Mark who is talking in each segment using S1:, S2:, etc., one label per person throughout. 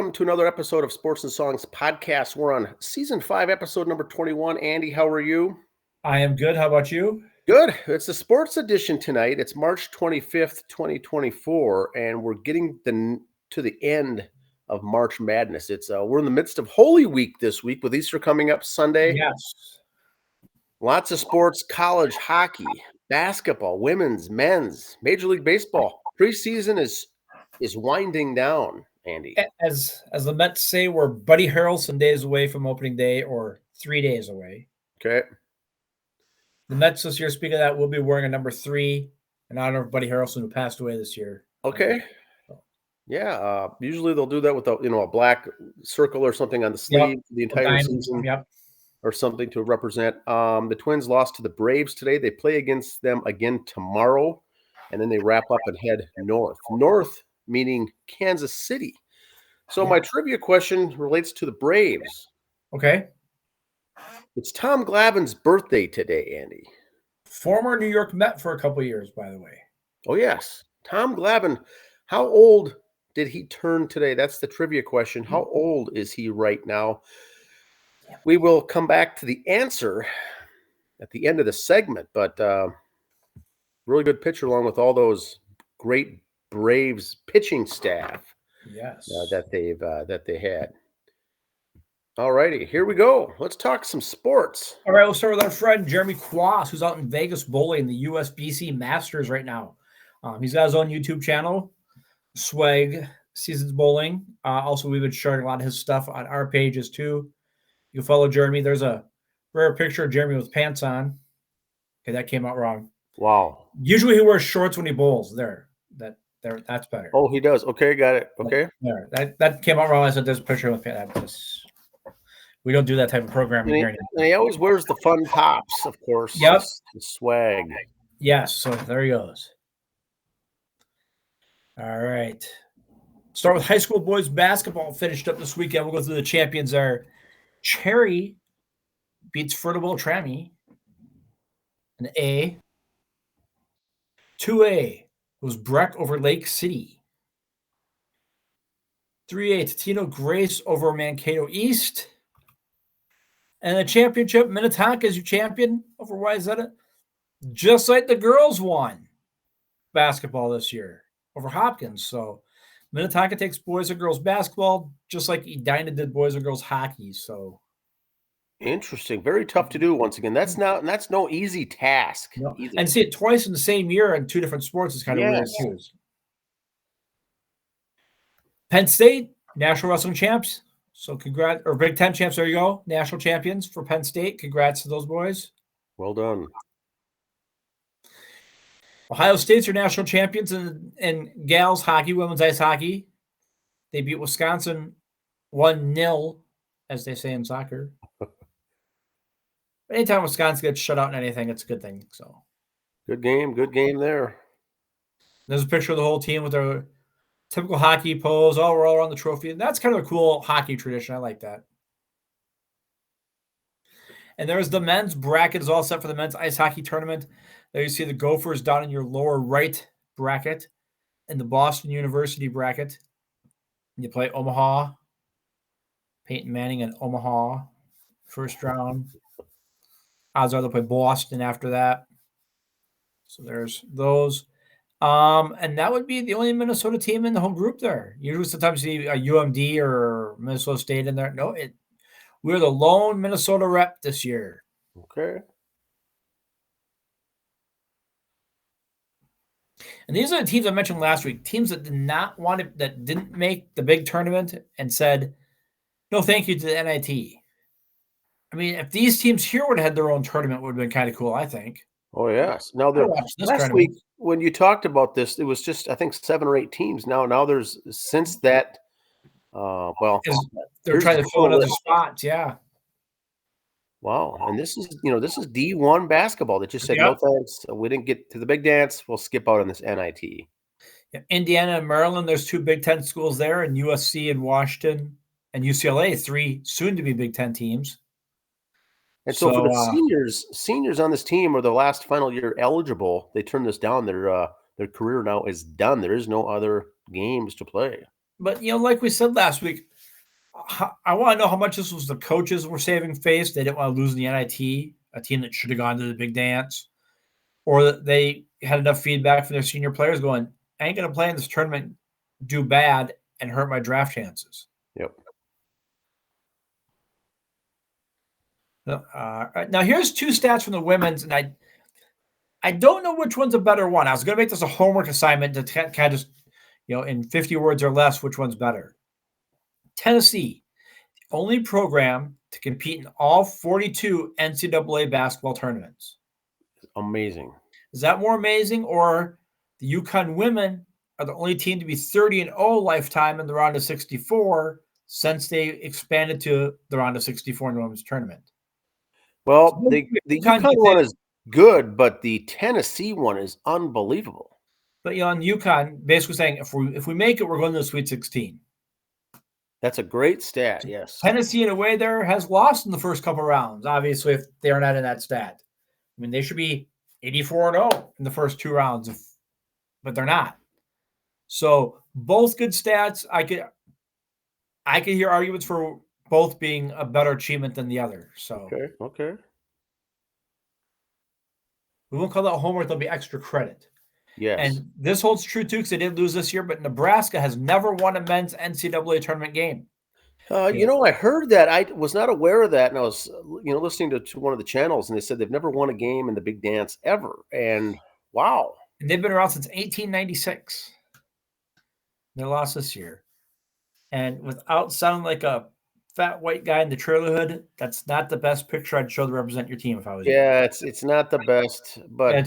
S1: welcome to another episode of Sports and Songs podcast. We're on season 5, episode number 21. Andy, how are you?
S2: I am good. How about you?
S1: Good. It's the sports edition tonight. It's March 25th, 2024, and we're getting to the end of March Madness. We're in the midst of Holy Week this week with Easter coming up Sunday.
S2: Yes.
S1: Lots of sports, college hockey, basketball, women's, men's, Major League Baseball. Preseason is winding down, Andy.
S2: As the Mets say, we're Buddy Harrelson days away from opening day, or 3 days away.
S1: Okay.
S2: The Mets this year, speaking of that, will be wearing a number 3 in honor of Buddy Harrelson, who passed away this year.
S1: Okay. Yeah. Usually they'll do that with a black circle or something on the sleeve the entire season.
S2: Yep.
S1: Or something to represent. The Twins lost to the Braves today. They play against them again tomorrow, and then they wrap up and head north. North meaning Kansas City. So my trivia question relates to the Braves.
S2: Okay.
S1: It's Tom Glavine's birthday today, Andy.
S2: Former New York Met for a couple of years, by the way.
S1: Oh, yes. Tom Glavine. How old did he turn today? That's the trivia question. How old is he right now? We will come back to the answer at the end of the segment, but really good pitcher along with all those great Braves pitching staff.
S2: Yes,
S1: that they had. All righty, here we go. Let's talk some sports.
S2: All right, we'll start with our friend Jeremy Quas, who's out in Vegas bowling the USBC Masters right now. He's got his own YouTube channel, Swag Seasons Bowling. Also, we've been sharing a lot of his stuff on our pages too. You can follow Jeremy. There's a rare picture of Jeremy with pants on. Okay, that came out wrong.
S1: Wow.
S2: Usually he wears shorts when he bowls. That's better.
S1: Oh, he does. Okay, got it. Okay.
S2: There. That came out wrong. I said there's a picture with pants. We don't do that type of programming here anymore.
S1: And he always wears the fun tops, of course.
S2: Yep.
S1: The swag.
S2: Yes, so there he goes. All right. Start with high school boys basketball. Finished up this weekend. We'll go through the champions there. Cherry beats Fertile Trammy. An A. 2A was Breck over Lake City. 3A, Totino Grace over Mankato East. And the championship, Minnetonka is your champion over Wayzata. Just like the girls won basketball this year over Hopkins. So Minnetonka takes boys and girls basketball, just like Edina did boys and girls hockey. So
S1: interesting. Very tough to do once again. That's no easy task.
S2: No. And see it twice in the same year in 2 different sports is kind of weird too. Penn State, national wrestling champs. So congrats, or Big Ten champs. There you go. National champions for Penn State. Congrats to those boys.
S1: Well done.
S2: Ohio State's your national champions in gals hockey, women's ice hockey. They beat Wisconsin 1-0, as they say in soccer. Anytime Wisconsin gets shut out in anything, it's a good thing. So
S1: good game there.
S2: There's a picture of the whole team with their typical hockey pose. We're all around the trophy. And that's kind of a cool hockey tradition. I like that. And there's the men's bracket is all set for the men's ice hockey tournament. There you see the Gophers down in your lower right bracket and the Boston University bracket. You play Omaha, Peyton Manning and Omaha, first round. Odds are they'll play Boston after that. So there's those. And that would be the only Minnesota team in the home group there. Usually sometimes you see a UMD or Minnesota State in there. No, we're the lone Minnesota rep this year.
S1: Okay.
S2: And these are the teams I mentioned last week. Teams that did not want it, that didn't make the big tournament and said, no, thank you to the NIT. I mean, if these teams here would have had their own tournament, it would have been kind of cool, I think.
S1: Oh, yes. Now, last week when you talked about this, it was just, I think, 7 or 8 teams. Now there's, since that,
S2: they're trying to fill in other spots, yeah.
S1: Wow. And this is D1 basketball that just said, no thanks. We didn't get to the big dance. We'll skip out on this NIT.
S2: Indiana and Maryland, there's 2 Big Ten schools there, and USC and Washington and UCLA, 3 soon-to-be Big Ten teams.
S1: And so for the seniors on this team or the last final year eligible, they turned this down. Their career now is done. There is no other games to play.
S2: But, like we said last week, I want to know how much this was the coaches were saving face. They didn't want to lose in the NIT, a team that should have gone to the big dance, or that they had enough feedback from their senior players going, I ain't going to play in this tournament, do bad, and hurt my draft chances.
S1: Yep.
S2: Now, here's two stats from the women's, and I don't know which one's a better one. I was going to make this a homework assignment to kind of just, in 50 words or less, which one's better. Tennessee, the only program to compete in all 42 NCAA basketball tournaments.
S1: Amazing.
S2: Is that more amazing? Or the UConn women are the only team to be 30-0 lifetime in the round of 64 since they expanded to the round of 64 in the women's tournament.
S1: Well, the UConn one is good, but the Tennessee one is unbelievable.
S2: But on UConn, basically saying if we make it, we're going to the Sweet 16.
S1: That's a great stat, yes.
S2: Tennessee, in a way, there has lost in the first couple rounds, obviously, if they are not in that stat. I mean, they should be 84-0 in the first two rounds, but they're not. So both good stats. I could hear arguments for both being a better achievement than the other. So
S1: okay.
S2: We won't call that homework. There'll be extra credit.
S1: Yes.
S2: And this holds true, too, because they did lose this year, but Nebraska has never won a men's NCAA tournament game.
S1: I heard that. I was not aware of that, and I was, listening to one of the channels, and they said they've never won a game in the big dance ever. And wow.
S2: And they've been around since 1896. They lost this year. And without sounding like a fat white guy in the trailer hood, that's not the best picture I'd show to represent your team if I was you.
S1: Yeah, it's not the best, but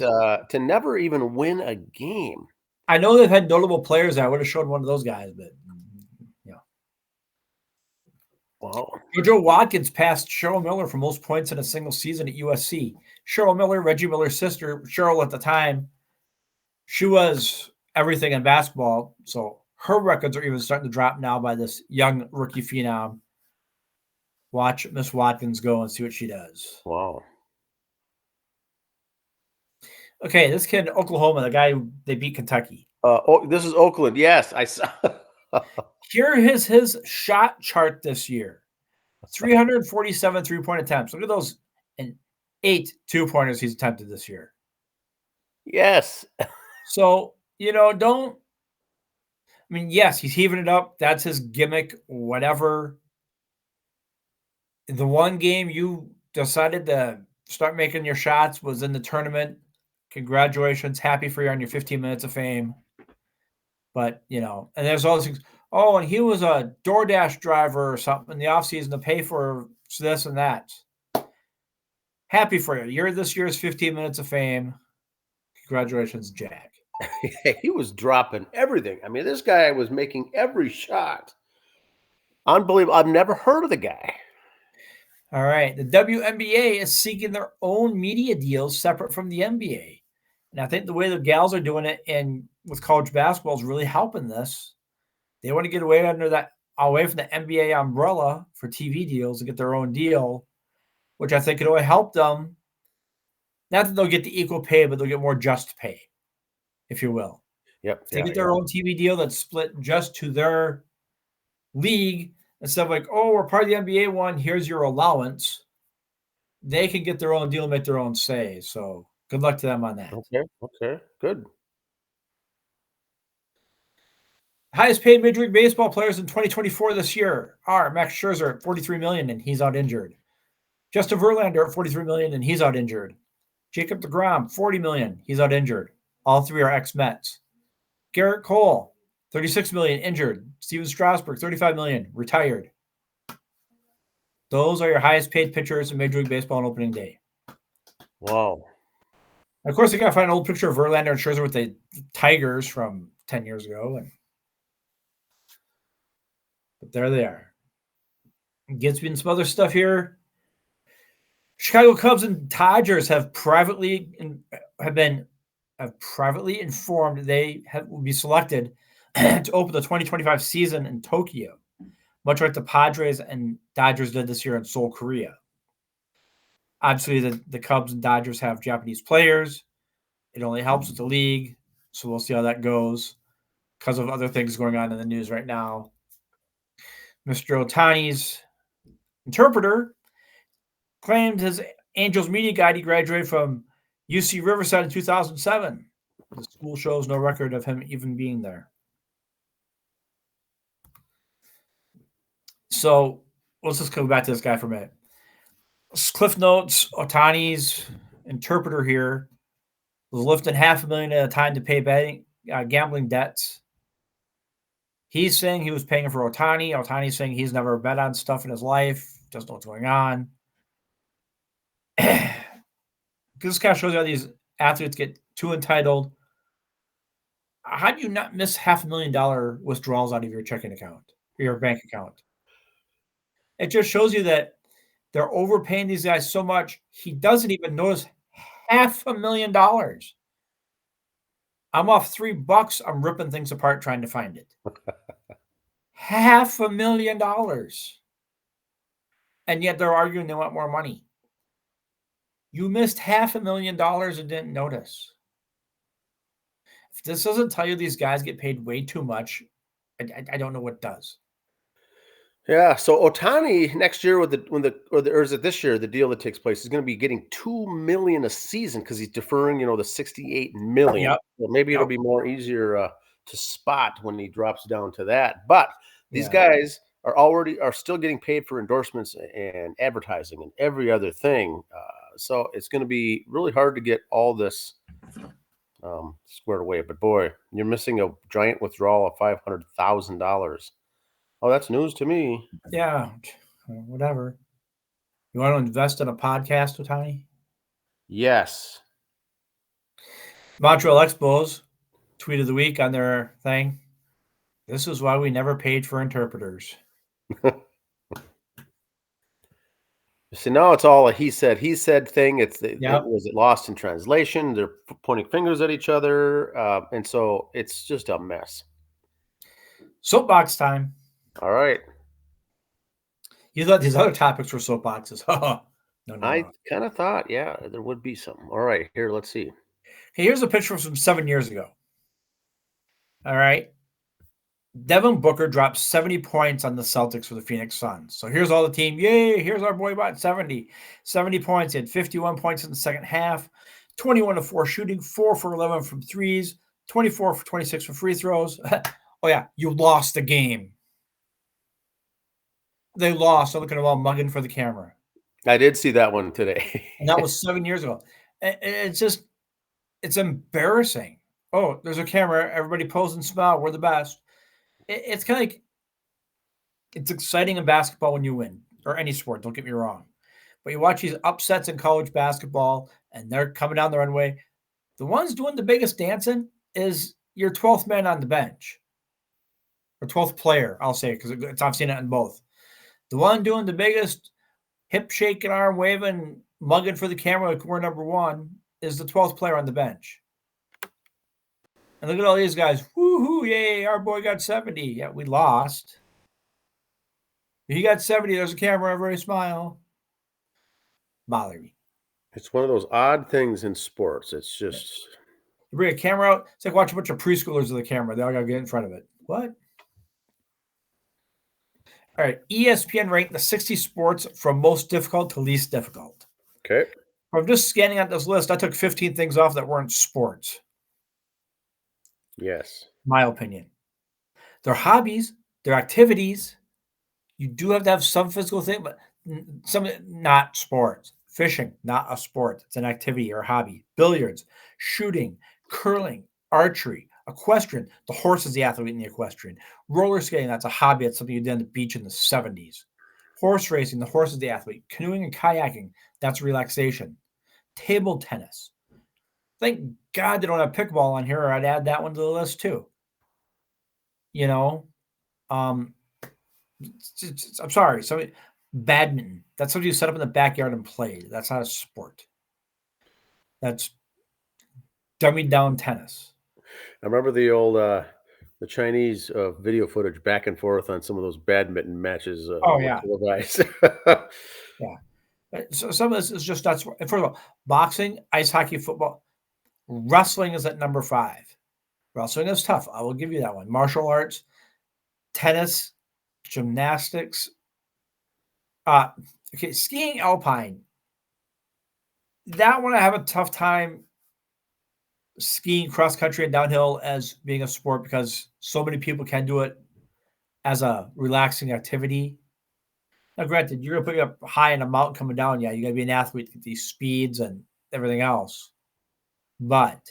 S1: to never even win a game.
S2: I know they've had notable players. I would have showed one of those guys, but
S1: Wow.
S2: JoJo Watkins passed Cheryl Miller for most points in a single season at USC. Cheryl Miller, Reggie Miller's sister, Cheryl at the time, she was everything in basketball. So her records are even starting to drop now by this young rookie phenom. Watch Miss Watkins go and see what she does.
S1: Wow.
S2: Okay, this kid in Oklahoma, the guy who they beat Kentucky.
S1: This is Oakland. Yes, I saw.
S2: Here is his shot chart this year. 347 three-point attempts. Look at those, and 8 two-pointers he's attempted this year.
S1: Yes.
S2: So, yes, he's heaving it up. That's his gimmick, whatever. The one game you decided to start making your shots was in the tournament. Congratulations. Happy for you on your 15 minutes of fame. But, and there's all these things. Oh, and he was a DoorDash driver or something in the offseason to pay for this and that. Happy for you. You're this year's 15 minutes of fame. Congratulations, Jack.
S1: He was dropping everything. I mean, this guy was making every shot. Unbelievable. I've never heard of the guy.
S2: All right. The WNBA is seeking their own media deals separate from the NBA. And I think the way the gals are doing it and with college basketball is really helping this. They want to get away from the NBA umbrella for TV deals and get their own deal, which I think could only help them. Not that they'll get the equal pay, but they'll get more just pay, if you will.
S1: Yep.
S2: If they get their own TV deal that's split just to their league, instead of like, oh, we're part of the NBA one, here's your allowance. They can get their own deal and make their own say. So good luck to them on that.
S1: Okay, good.
S2: Highest paid Major League Baseball players in 2024 this year are Max Scherzer at $43 million, and he's out injured. Justin Verlander at $43 million, and he's out injured. Jacob deGrom, $40 million, he's out injured. All three are ex-Mets. Garrett Cole, $36 million, injured. Steven Strasburg, $35 million, retired. Those are your highest paid pitchers in Major League Baseball on opening day.
S1: Wow.
S2: And of course, you got to find an old picture of Verlander and Scherzer with the Tigers from 10 years ago. But there they are. Gets me in some other stuff here. Chicago Cubs and Dodgers have privately informed they will be selected to open the 2025 season in Tokyo, much like the Padres and Dodgers did this year in Seoul, Korea. Obviously, the Cubs and Dodgers have Japanese players. It only helps with the league, so we'll see how that goes because of other things going on in the news right now. Mr. Ohtani's interpreter claimed his Angels media guide he graduated from UC Riverside in 2007. The school shows no record of him even being there. So let's just go back to this guy for a minute. Cliff Notes, Ohtani's interpreter here was lifting $500,000 at a time to pay betting, gambling debts. He's saying he was paying for Ohtani. Ohtani's saying he's never bet on stuff in his life, doesn't know what's going on. This kind of shows you how these athletes get too entitled. How do you not miss $500,000 withdrawals out of your checking account or your bank account? It just shows you that they're overpaying these guys so much, he doesn't even notice $500,000. I'm off $3. I'm ripping things apart trying to find it. $500,000. And yet they're arguing they want more money. You missed $500,000 and didn't notice. If this doesn't tell you these guys get paid way too much, I don't know what does.
S1: Yeah, so Ohtani next year or is it this year? The deal that takes place is going to be getting $2 million a season because he's deferring, the $68 million.
S2: Yep.
S1: Well, maybe it'll be more easier to spot when he drops down to that. But these guys are still getting paid for endorsements and advertising and every other thing. So it's going to be really hard to get all this squared away. But boy, you're missing a giant withdrawal of $500,000. Oh, that's news to me.
S2: Yeah, whatever. You want to invest in a podcast, Ohtani?
S1: Yes.
S2: Montreal Expos, tweet of the week on their thing. This is why we never paid for interpreters.
S1: See, now it's all a he said thing. Was it lost in translation? They're pointing fingers at each other. And so it's just a mess.
S2: Soapbox time.
S1: All right.
S2: You thought these other topics were soapboxes. No.
S1: I kind of thought, there would be some. All right, here, let's see.
S2: Okay, here's a picture from 7 years ago. All right. Devin Booker dropped 70 points on the Celtics for the Phoenix Suns. So here's all the team. Yay, here's our boy bot 70. 70 points. He had 51 points in the second half, 21-4 shooting, 4 for 11 from threes, 24 for 26 for free throws. Oh, yeah, you lost the game. They lost. I'm looking at them all mugging for the camera.
S1: I did see that one today.
S2: And that was 7 years ago. It's embarrassing. Oh, there's a camera. Everybody pose and smile. We're the best. It's kind of like, it's exciting in basketball when you win, or any sport, don't get me wrong. But you watch these upsets in college basketball, and they're coming down the runway. The ones doing the biggest dancing is your 12th man on the bench. Or 12th player, I'll say, because I've seen it in both. The one doing the biggest hip shaking, arm waving, mugging for the camera like we're number one is the 12th player on the bench. And look at all these guys. Woohoo, yay, our boy got 70. Yeah, we lost. He got 70. There's a camera, everybody smile. Bother me.
S1: It's one of those odd things in sports. It's just...
S2: You bring a camera out, it's like watching a bunch of preschoolers with the camera. They all got to get in front of it. What? All right, ESPN ranked the 60 sports from most difficult to least difficult.
S1: Okay.
S2: From just scanning out this list, I took 15 things off that weren't sports.
S1: Yes.
S2: My opinion. They're hobbies, they're activities. You do have to have some physical thing, but some not sports. Fishing, not a sport. It's an activity or a hobby. Billiards, shooting, curling, archery, equestrian. The horse is the athlete in the equestrian. Roller skating, that's a hobby. That's something you did on the beach in the 70s. Horse racing, the horse is the athlete. Canoeing and kayaking, that's relaxation. Table tennis. Thank God they don't have pickleball on here, or I'd add that one to the list too. I'm sorry. Badminton. That's something you set up in the backyard and play. That's not a sport. That's dummied down tennis.
S1: I remember the old the Chinese video footage back and forth on some of those badminton matches. Guys.
S2: Yeah. So some of this is just that's first of all, boxing, ice hockey, football, wrestling is at number 5. Wrestling is tough. I will give you that one. Martial arts, tennis, gymnastics. Okay, skiing alpine. That one I have a tough time skiing cross country and downhill as being a sport because so many people can do it as a relaxing activity. Now, granted, you're gonna put you up high in a mountain coming down. Yeah, you gotta be an athlete to get these speeds and everything else. But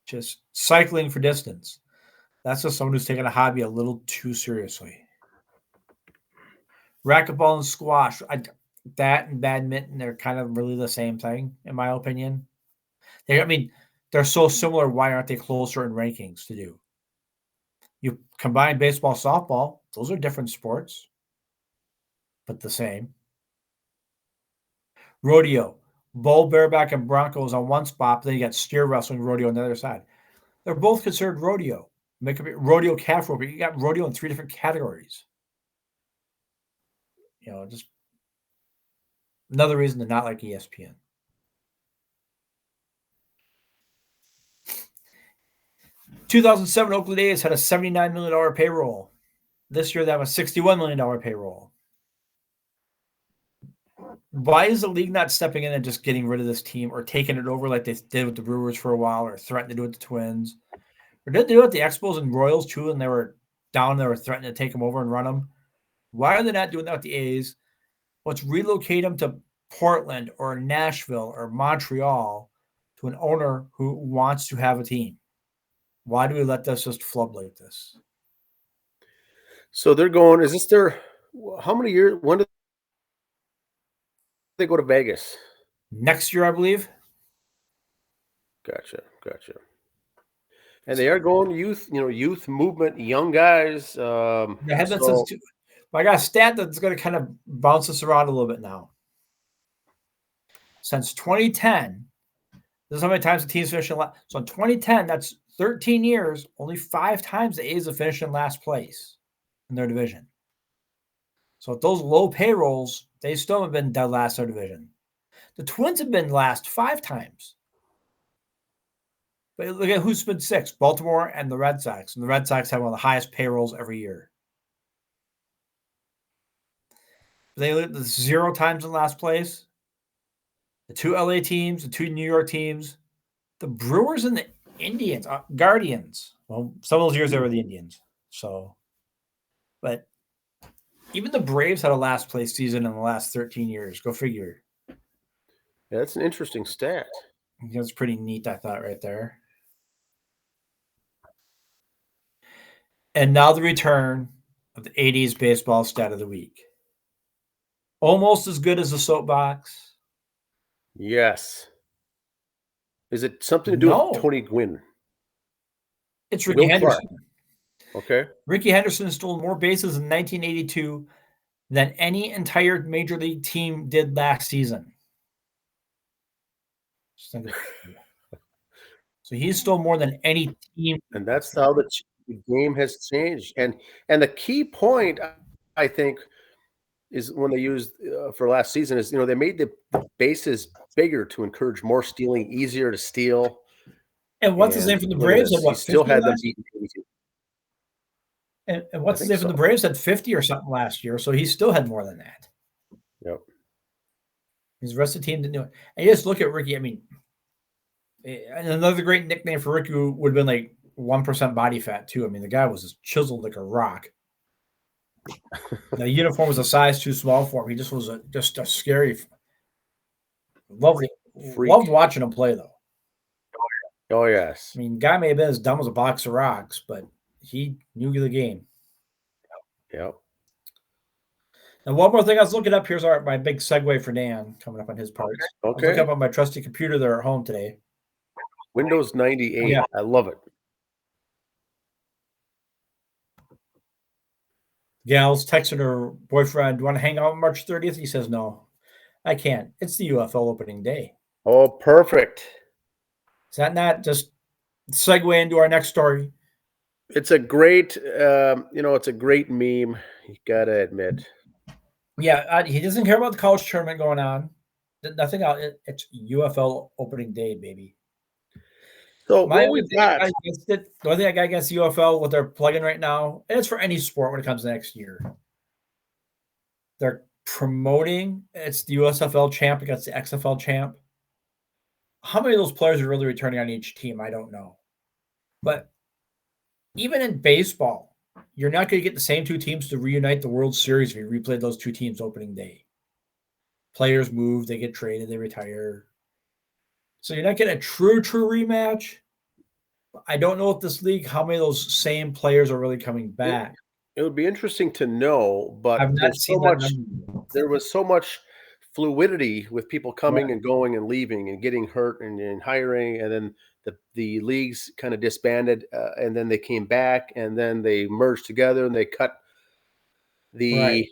S2: just cycling for distance. That's just someone who's taking a hobby a little too seriously. Racquetball and squash. That and badminton, they're kind of really the same thing, in my opinion. They're so similar. Why aren't they closer in rankings to do? You combine baseball, softball, those are different sports, but the same. Rodeo, bull, bareback, and broncos on one spot, but then you got steer wrestling, rodeo on the other side. They're both considered rodeo. Make up rodeo, calf rope. You got rodeo in 3 different categories. Just another reason to not like ESPN. In 2007, Oakland A's had a $79 million payroll. This year, they have a $61 million payroll. Why is the league not stepping in and just getting rid of this team or taking it over like they did with the Brewers for a while or threatened to do it with the Twins? Or did they do it with the Expos and Royals too, and they were down, they were threatening to take them over and run them? Why are they not doing that with the A's? Let's relocate them to Portland or Nashville or Montreal to an owner who wants to have a team. Why do we let this just flub like this?
S1: So they're going, is this their, how many years, when do they go to Vegas?
S2: Next year, I believe.
S1: Gotcha. And they are going youth movement, young guys.
S2: They had that since I got a stat that's going to kind of bounce us around a little bit now. Since 2010, this is how many times the team's finished in last. So in 2010, that's 13 years. Only 5 times the A's have finished in last place in their division. So with those low payrolls, they still have been dead last in their division. The Twins have been last 5 times. But look at who's been 6, Baltimore and the Red Sox. And the Red Sox have one of the highest payrolls every year. They lived 0 times in last place. The 2 LA teams, the 2 New York teams, the Brewers and the Indians, Guardians. Well, some of those years they were the Indians. But even the Braves had a last place season in the last 13 years. Go figure.
S1: Yeah, that's an interesting stat.
S2: That's pretty neat, I thought, right there. And now the return of the 80s baseball stat of the week. Almost as good as the soapbox.
S1: Yes. Is it something to do with Tony Gwynn?
S2: It's Ricky Henderson.
S1: Okay.
S2: Ricky Henderson stole more bases in 1982 than any entire major league team did last season. So he stole more than any team.
S1: And that's how the game has changed. And the key point, I think, is when they used for last season is, they made the bases bigger to encourage more stealing, easier to steal.
S2: And what's his name from the Braves?
S1: He still had them beaten.
S2: And what's his name from the Braves had 50 or something last year, so he still had more than that.
S1: Yep.
S2: His rest of the team didn't do it. And you just look at Ricky. I mean, and another great nickname for Ricky would have been like 1% body fat too. I mean, the guy was just chiseled like a rock. The uniform was a size too small for him. He just was just a scary. Loved watching him play though.
S1: Oh yes.
S2: I mean, guy may have been as dumb as a box of rocks, but he knew the game.
S1: Yep.
S2: And one more thing I was looking up, here's my big segue for Dan coming up on his part.
S1: Okay.
S2: I was looking up on my trusty computer there at home today.
S1: Windows 98. Yeah. I love it.
S2: Gal's texting her boyfriend, do you want to hang out on March 30th? He says, no, I can't. It's the UFL opening day.
S1: Oh, perfect.
S2: Is that not just segue into our next story?
S1: It's a great, it's a great meme. You got to admit.
S2: Yeah, he doesn't care about the college tournament going on. Nothing else. It's UFL opening day, baby.
S1: So
S2: My
S1: what
S2: only
S1: we've
S2: thing I
S1: got,
S2: got against it, the only thing I got against the UFL, what they're plugging right now, and it's for any sport when it comes next year. They're promoting it's the USFL champ against the XFL champ. How many of those players are really returning on each team? I don't know. But even in baseball, you're not going to get the same two teams to reunite the World Series if you replay those two teams opening day. Players move, they get traded, they retire. So you're not getting a true rematch. I don't know if this league, how many of those same players are really coming
S1: it,
S2: back.
S1: it would be interesting to know, but
S2: I've not seen that number.
S1: there was so much fluidity with people coming
S2: Right.
S1: and going and leaving and getting hurt and hiring, and then the leagues kind of disbanded, and then they came back, and then they merged together and they cut
S2: Right.
S1: the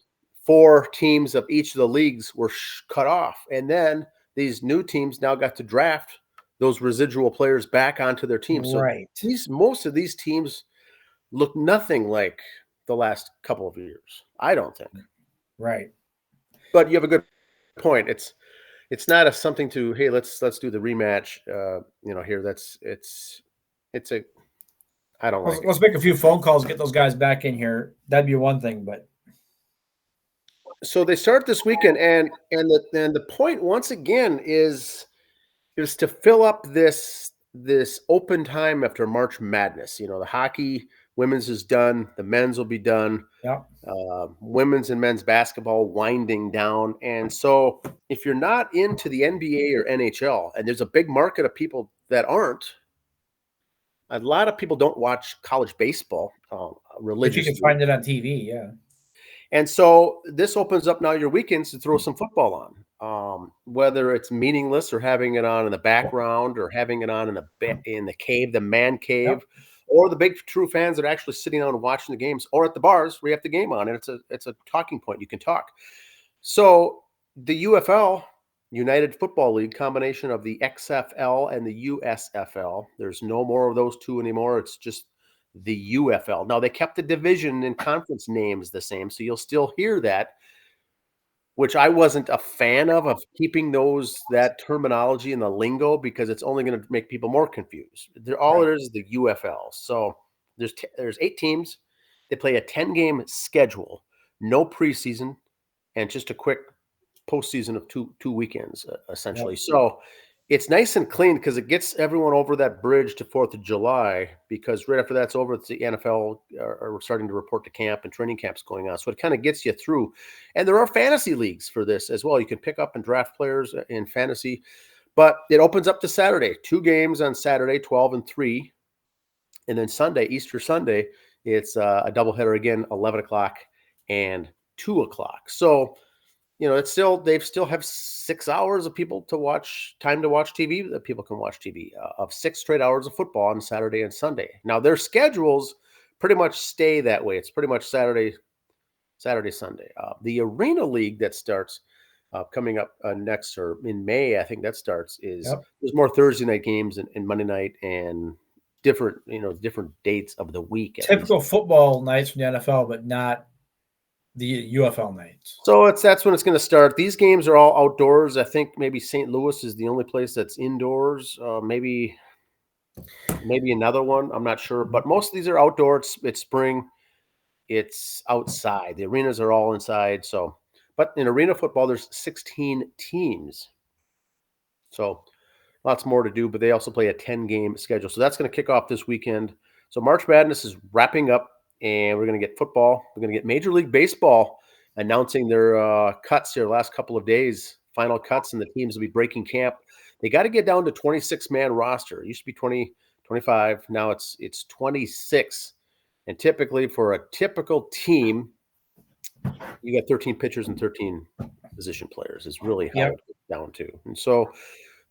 S1: 4 teams of each of the leagues were cut off, and then these new teams now got to draft those residual players back onto their team. So
S2: Right.
S1: most of these teams look nothing like the last couple of years, I don't think.
S2: Right.
S1: But you have a good point. It's not a something to, hey, let's do the rematch. Here it's a I don't like it.
S2: Let's make a few phone calls, get those guys back in here. That'd be one thing, but
S1: So they start this weekend, and the point once again is to fill up this open time after March Madness. The hockey women's is done, the men's will be done.
S2: yeah.
S1: Women's and men's basketball winding down. And so if you're not into the NBA or NHL, and there's a big market of people that aren't, a lot of people don't watch college baseball
S2: If you can
S1: religiously.
S2: find it on TV, yeah.
S1: And so this opens up now your weekends to throw some football on, whether it's meaningless or having it on in the background or having it on in the cave, the man cave,
S2: Yep.
S1: or the big true fans that are actually sitting down and watching the games, or at the bars where you have the game on, and it's a talking point. You can talk. So the UFL, United Football League, combination of the XFL and the USFL. There's no more of those two anymore. It's just the UFL. Now they kept the division and conference names the same, so you'll still hear that, which I wasn't a fan of keeping that terminology in the lingo because it's only going to make people more confused. All
S2: Right.
S1: it is the UFL. So there's 8 teams. They play a 10-game schedule, no preseason, and just a quick postseason of two weekends, essentially.
S2: Yep.
S1: So it's nice and clean because it gets everyone over that bridge to 4th of July, because right after that's over, it's the NFL are starting to report to camp and training camps going on. So it kind of gets you through. And there are fantasy leagues for this as well. You can pick up and draft players in fantasy, but it opens up to Saturday. 2 games on Saturday, 12 and 3. And then Sunday, Easter Sunday, it's a doubleheader again, 11 o'clock and 2 o'clock. So it's they still have 6 hours of time to watch TV, that people can watch TV, of 6 straight hours of football on Saturday and Sunday. Now their schedules pretty much stay that way. It's pretty much Saturday, Sunday. The Arena League that starts coming up next, or in May, I think that starts, is
S2: Yep.
S1: there's more Thursday night games and Monday night and different dates of the week at least.
S2: Typical football nights from the NFL, but not the UFL nights.
S1: So that's when it's going to start. These games are all outdoors. I think maybe St. Louis is the only place that's indoors. Maybe another one. I'm not sure, but most of these are outdoor. It's spring. It's outside. The arenas are all inside. So, but in arena football, there's 16 teams. So lots more to do, but they also play a 10-game schedule. So that's going to kick off this weekend. So March Madness is wrapping up, and we're going to get football. We're going to get Major League Baseball announcing their cuts here the last couple of days, final cuts, and the teams will be breaking camp. They got to get down to 26-man roster. It used to be 20, 25. Now it's 26. And typically for a typical team, you got 13 pitchers and 13 position players is really how
S2: Yep.
S1: it gets down to. And so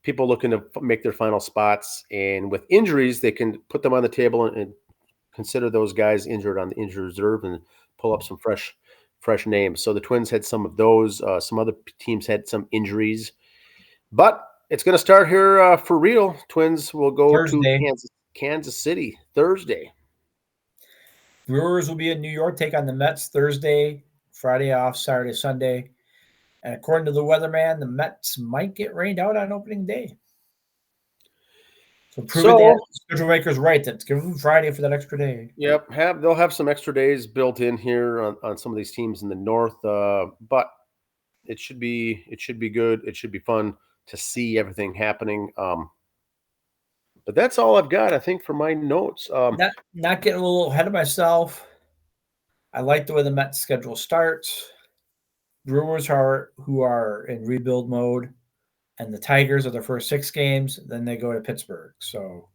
S1: people looking to make their final spots, and with injuries, they can put them on the table and consider those guys injured on the injured reserve and pull up some fresh names. So the Twins had some of those. Some other teams had some injuries, but it's going to start here for real. Twins will go to
S2: Thursday.
S1: Kansas City Thursday.
S2: Brewers will be in New York, take on the Mets Thursday, Friday off, Saturday, Sunday. And according to the weatherman, the Mets might get rained out on opening day. So prove it that schedule maker's right. That's give them Friday for that extra day.
S1: Yep, they'll have some extra days built in here on some of these teams in the north, but it should be good. It should be fun to see everything happening. But that's all I've got, I think, for my notes.
S2: Not getting a little ahead of myself. I like the way the Mets schedule starts. Brewers who are in rebuild mode, and the Tigers are their first 6 games. Then they go to Pittsburgh. So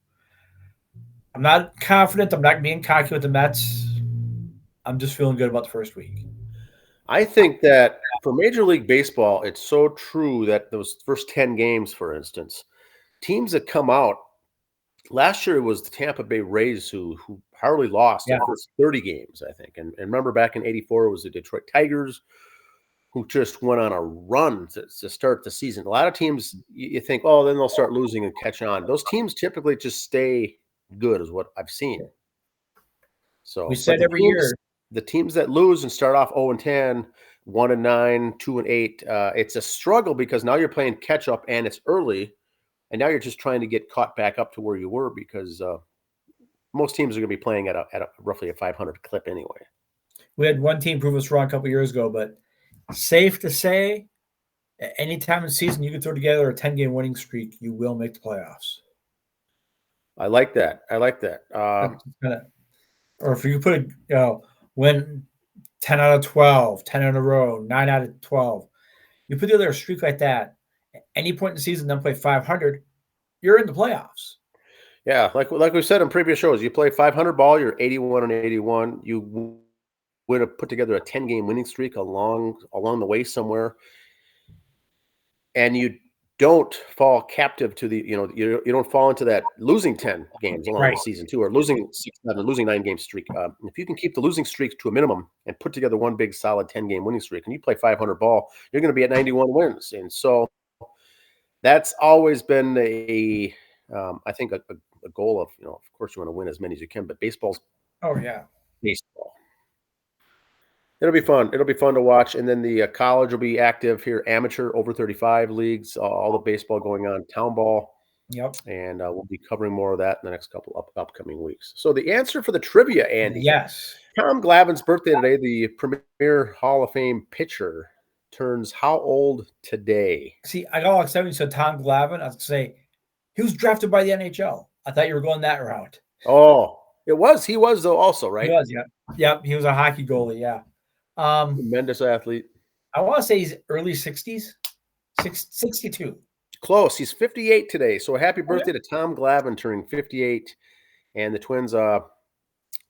S2: I'm not confident. I'm not being cocky with the Mets. I'm just feeling good about the first week.
S1: I think that for Major League Baseball, it's so true that those first 10 games, for instance, teams that come out, last year it was the Tampa Bay Rays who hardly lost the first 30 games, I think. And remember back in 84, it was the Detroit Tigers who just went on a run to start the season. A lot of teams, you think, oh, then they'll start losing and catch on. Those teams typically just stay good is what I've seen. So
S2: we said every year,
S1: the teams that lose and start off 0-10, 1-9, 2-8, it's a struggle because now you're playing catch up and it's early, and now you're just trying to get caught back up to where you were because most teams are going to be playing at a roughly a 500 clip anyway.
S2: We had one team prove us wrong a couple years ago, but safe to say, at any time in the season you can throw together a 10-game winning streak, you will make the playoffs.
S1: I like that.
S2: Or if you put win 10 out of 12, 10 in a row, 9 out of 12, you put together a streak like that at any point in the season, then play 500, you're in the playoffs.
S1: Yeah, like we said in previous shows, you play 500 ball, you're 81-81. You would have put together a 10-game winning streak along the way somewhere, and you don't fall captive to the you don't fall into that losing 10 games along the season too, or losing 6-7, losing 9-game streak. If you can keep the losing streaks to a minimum and put together one big solid 10-game winning streak, and you play 500 ball, you're going to be at 91 wins, and so that's always been I think a goal of of course you want to win as many as you can, but baseball's baseball. It'll be fun. It'll be fun to watch. And then the college will be active here, amateur over 35 leagues, all the baseball going on, town ball.
S2: Yep.
S1: And we'll be covering more of that in the next couple upcoming weeks. So the answer for the trivia, Andy.
S2: Yes.
S1: Tom Glavine's birthday today, the premier Hall of Fame pitcher, turns how old today?
S2: See, I got all excited when you said Tom Glavine. I was going to say, he was drafted by the NHL. I thought you were going that route.
S1: Oh, he was though also, right?
S2: He was, yeah. Yep, he was a hockey goalie, yeah.
S1: Tremendous athlete.
S2: I want to say he's early 60s, 62.
S1: Close. He's 58 today. So happy birthday to Tom Glavine turning 58. And the Twins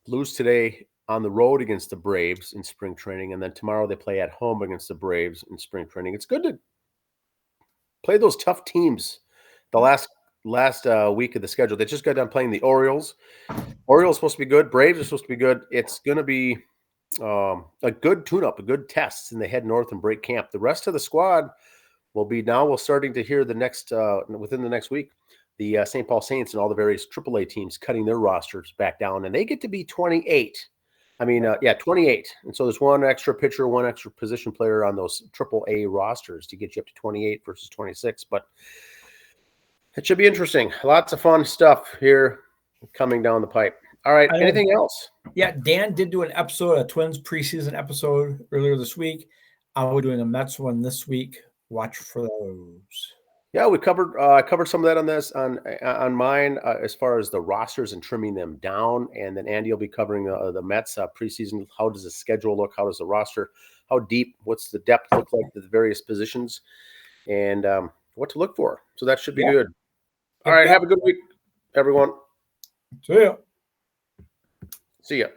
S1: lose today on the road against the Braves in spring training. And then tomorrow they play at home against the Braves in spring training. It's good to play those tough teams the last week of the schedule. They just got done playing the Orioles. Orioles supposed to be good. Braves are supposed to be good. It's going to be a good tune-up, a good test, and they head north and break camp. The rest of the squad will be we're starting to hear the next within the next week, the St. Paul Saints and all the various AAA teams cutting their rosters back down, and they get to be 28. 28. And so there's one extra pitcher, one extra position player on those AAA rosters to get you up to 28 versus 26. But it should be interesting. Lots of fun stuff here coming down the pipe. All right. Anything else?
S2: Yeah, Dan did do a Twins preseason episode earlier this week. We're doing a Mets one this week. Watch for those.
S1: Yeah, we covered I covered some of that on mine as far as the rosters and trimming them down, and then Andy will be covering the Mets preseason. How does the schedule look? How does the roster? How deep? What's the depth look like to the various positions? And what to look for. So that should be good. All right, have a good week, everyone.
S2: See ya.
S1: See ya.